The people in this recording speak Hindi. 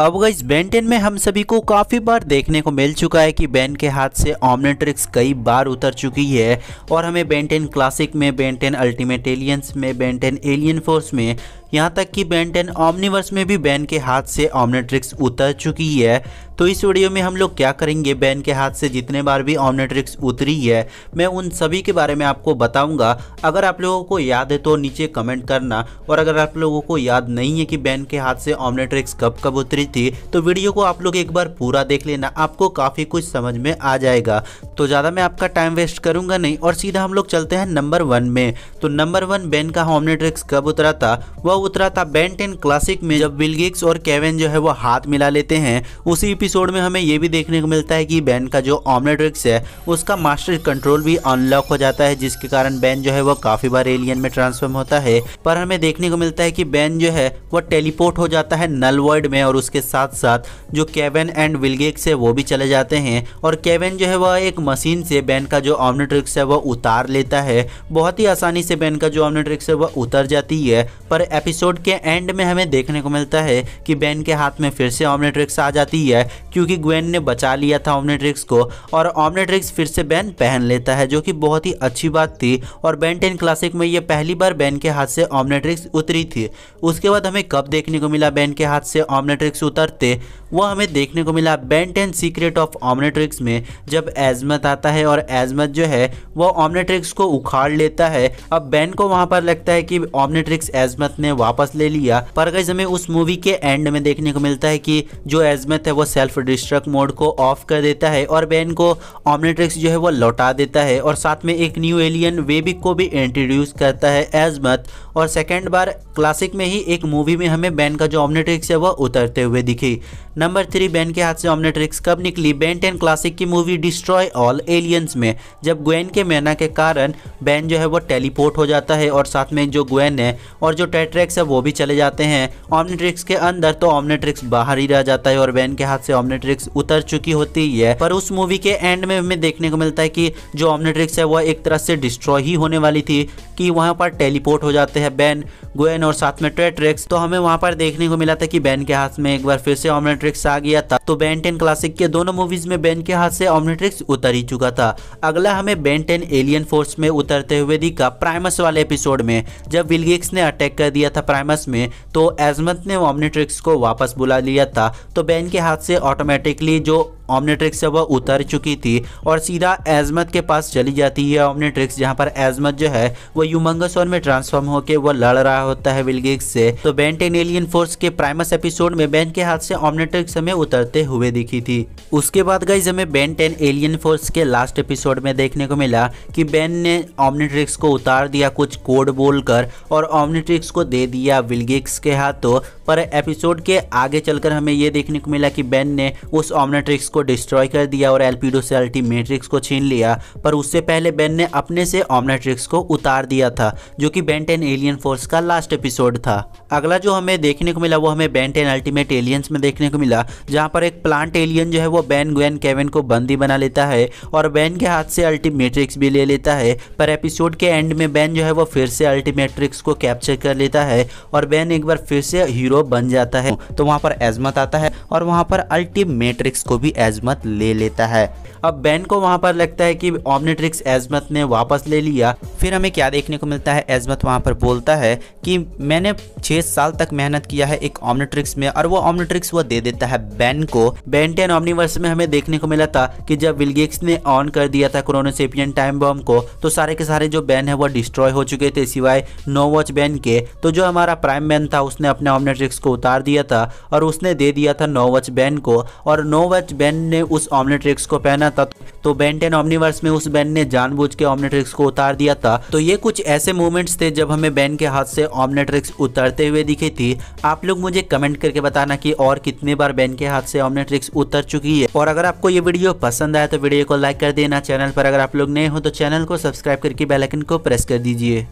अब गाइस बेन 10 में हम सभी को काफ़ी बार देखने को मिल चुका है कि बेन के हाथ से ओमनिट्रिक्स कई बार उतर चुकी है और हमें बेन 10 क्लासिक में, बेन 10 अल्टीमेट एलियंस में, बेन 10 एलियन फोर्स में, यहाँ तक कि बेन 10 ओमनिवर्स में भी बेन के हाथ से ओमनिट्रिक्स उतर चुकी है। तो इस वीडियो में हम लोग क्या करेंगे, बेन के हाथ से जितने बार भी ओमनिट्रिक्स उतरी है मैं उन सभी के बारे में आपको बताऊंगा। अगर आप लोगों को याद है तो नीचे कमेंट करना, और अगर आप लोगों को याद नहीं है कि बेन के हाथ से ओमनिट्रिक्स कब कब उतरी थी तो वीडियो को आप लोग एक बार पूरा देख लेना, आपको काफ़ी कुछ समझ में आ जाएगा। तो ज़्यादा मैं आपका टाइम वेस्ट करूंगा नहीं और सीधा हम लोग चलते हैं नंबर 1 में। तो नंबर 1 बेन का ओमनिट्रिक्स कब उतरा था? वह उतरा था बेन 10 क्लासिक में, जब विलगिक्स और केविन जो है वो हाथ मिला लेते हैं। उसी एपिसोड में हमें ये भी देखने को मिलता है कि बेन का जो ओमनिट्रिक्स है उसका मास्टर कंट्रोल भी अनलॉक हो जाता है, जिसके कारण बेन जो है वो काफ़ी बार एलियन में ट्रांसफॉर्म होता है। पर हमें देखने को मिलता है कि बेन जो है वो टेलीपोर्ट हो जाता है नल वर्ल्ड में, और उसके साथ साथ जो केविन एंड विलगिक्स है वो भी चले जाते हैं। और केविन जो है वह एक मशीन से बेन का जो ओमनिट्रिक्स है वह उतार लेता है। बहुत ही आसानी से बेन का जो ओमनिट्रिक्स है वह उतर जाती है। पर एपिसोड के एंड में हमें देखने को मिलता है कि बेन के हाथ में फिर से ओमनिट्रिक्स आ जाती है, क्योंकि ग्वेन ने बचा लिया था ओमनिट्रिक्स को, और ओमनिट्रिक्स फिर से बेन पहन लेता है, जो कि बहुत ही अच्छी बात थी। और बेन 10 क्लासिक में ये पहली बार बेन के हाथ से ओमनिट्रिक्स उतरी थी। उसके बाद हमें कब देखने को मिला बेन के हाथ से ओमनिट्रिक्स उतरते? वह हमें देखने को मिला बेन 10 सीक्रेट ऑफ ओमनिट्रिक्स में, जब एजमत आता है और एजमत जो है वो ओमनिट्रिक्स को उखाड़ लेता है। अब बेन को वहां पर लगता है कि ओमनिट्रिक्स एजमत ने वापस ले लिया, पर गाइस हमें उस मूवी के एंड में देखने को मिलता है कि जो एजमत है वो सेल्फ डिस्ट्रक्ट मोड को ऑफ कर देता है और बेन को ओमनिट्रिक्स जो है वो लौटा देता है, और साथ में एक न्यू एलियन वेबिक को भी इंट्रोड्यूस करता है एजमत। और सेकेंड बार क्लासिक में ही एक मूवी में हमें बेन का जो ओमनिट्रिक्स है वह उतरते हुए दिखी। नंबर 3 बेन के हाथ से ओमनिट्रिक्स कब निकली? बेन 10 क्लासिक की मूवी डिस्ट्रॉय ऑल एलियंस में, जब ग्वेन के मैना के कारण बेन जो है वो टेलीपोर्ट हो जाता है और साथ में जो ग्वेन है और जो टेट्रेक्स है वो भी चले जाते हैं ओमनिट्रिक्स के अंदर, तो ओमनिट्रिक्स बाहर ही रह जाता है और बेन के हाथ से ओमनिट्रिक्स उतर चुकी होती है। पर उस मूवी के एंड में हमें देखने को मिलता है कि जो ओमनिट्रिक्स है वह एक तरह से डिस्ट्रॉय ही होने वाली थी, कि वहां पर टेलीपोर्ट हो जाते हैं बेन, ग्वेन और साथ में टेट्रेक्स। तो हमें वहां पर देखने को मिला था कि बेन के हाथ में एक बार फिर से ओमनिट्रिक्स आ गया था। तो बेन 10 क्लासिक के दोनों मूवीज में बेन के हाथ से ओमनिट्रिक्स उतर ही चुका था। अगला हमें बेन 10 एलियन फोर्स में उतरते हुए दिखा प्राइमस वाले एपिसोड में, जब विलगिक्स ने अटैक कर दिया था प्राइमस में, तो एजमत ने ओमनिट्रिक्स को वापस बुला लिया था। तो बेन के हाथ से ऑटोमेटिकली जो ओमनिट्रिक्स है वह उतर चुकी थी और सीधा एजमत के पास चली जाती है ओमनिट्रिक्स, जहां पर एजमत जो है वो ह्यूमंगसॉर में ट्रांसफॉर्म होकर वो लड़ रहा होता है विलगिक्स से। तो बेन 10 एलियन फोर्स के प्राइमस एपिसोड में बेन के हाथ से ओमनिट्रिक्स हमें उतरते हुए दिखी थी। उसके बाद गाइस हमें बेन 10 एलियन फोर्स के लास्ट एपिसोड में देखने को मिला कि बेन ने ओमनिट्रिक्स को उतार दिया कुछ कोड बोलकर और ओमनिट्रिक्स को दे दिया विलगिक्स के हाथों। पर एपिसोड के आगे चलकर हमें यह देखने को मिला कि बेन ने उस ओमनिट्रिक्स को डिस्ट्रॉय कर दिया और एल्पिडो से अल्टीमेट्रिक्स को छीन लिया। पर उससे पहले बेन ने अपने से ओमनिट्रिक्स को उतार दिया था, जो कि बेन 10 एलियन फोर्स का लास्ट एपिसोड था। अगला जो हमें देखने को मिला वो हमें बेन 10 अल्टीमेट एलियंस में देखने को मिला, जहां पर एक प्लांट एलियन जो है वो बेन, ग्वेन, केविन को बंदी बना लेता है और बेन के हाथ से अल्टीमेट्रिक्स भी ले लेता है। पर एपिसोड के एंड में बेन जो है वो फिर से अल्टीमेट्रिक्स को कैप्चर कर लेता है और बेन एक बार फिर से हीरो बन जाता है। तो वहां पर एजमत आता है और वहां पर अल्टीमेट्रिक्स को भी एजमत ले लेता है। अब बेन को वहां पर लगता है कि ओमनिट्रिक्स एजमत ने वापस ले लिया। फिर हमें क्या देखने को मिलता है, एजमत वहां पर बोलता है कि मैंने 6 साल तक मेहनत किया है एक ओमनिट्रिक्स में, और वो ओमनिट्रिक्स वो दे देता है बेन को। बेन 10 ओमनिवर्स में हमें देखने को मिला था कि जब विलगिक्स ने ऑन कर दिया था क्रोनोसेपियन टाइम बम को, तो सारे के सारे जो बेन है वो डिस्ट्रॉय हो चुके थे सिवाय नो वॉच बेन के। तो जो हमारा प्राइम बेन था उसने अपने ओमनिट्रिक्स को उतार दिया था और उसने दे दिया था नो वॉच बेन को, और नो वॉच बेन ने उस ओमनिट्रिक्स को पहना था। तो बेन 10 ओमनिवर्स में उस बेन ने जानबूझ के ओमनिट्रिक्स को उतार दिया था। तो ये कुछ ऐसे मोमेंट्स थे जब हमें बेन के हाथ से ओमनिट्रिक्स उतरते हुए दिखे थी। आप लोग मुझे कमेंट करके बताना कि और कितने बार बेन के हाथ से ओमनिट्रिक्स उतर चुकी है। और अगर आपको ये वीडियो पसंद आया तो वीडियो को लाइक कर देना। चैनल पर अगर आप लोग नए हो तो चैनल को सब्सक्राइब करके बेल आइकन को प्रेस कर दीजिए।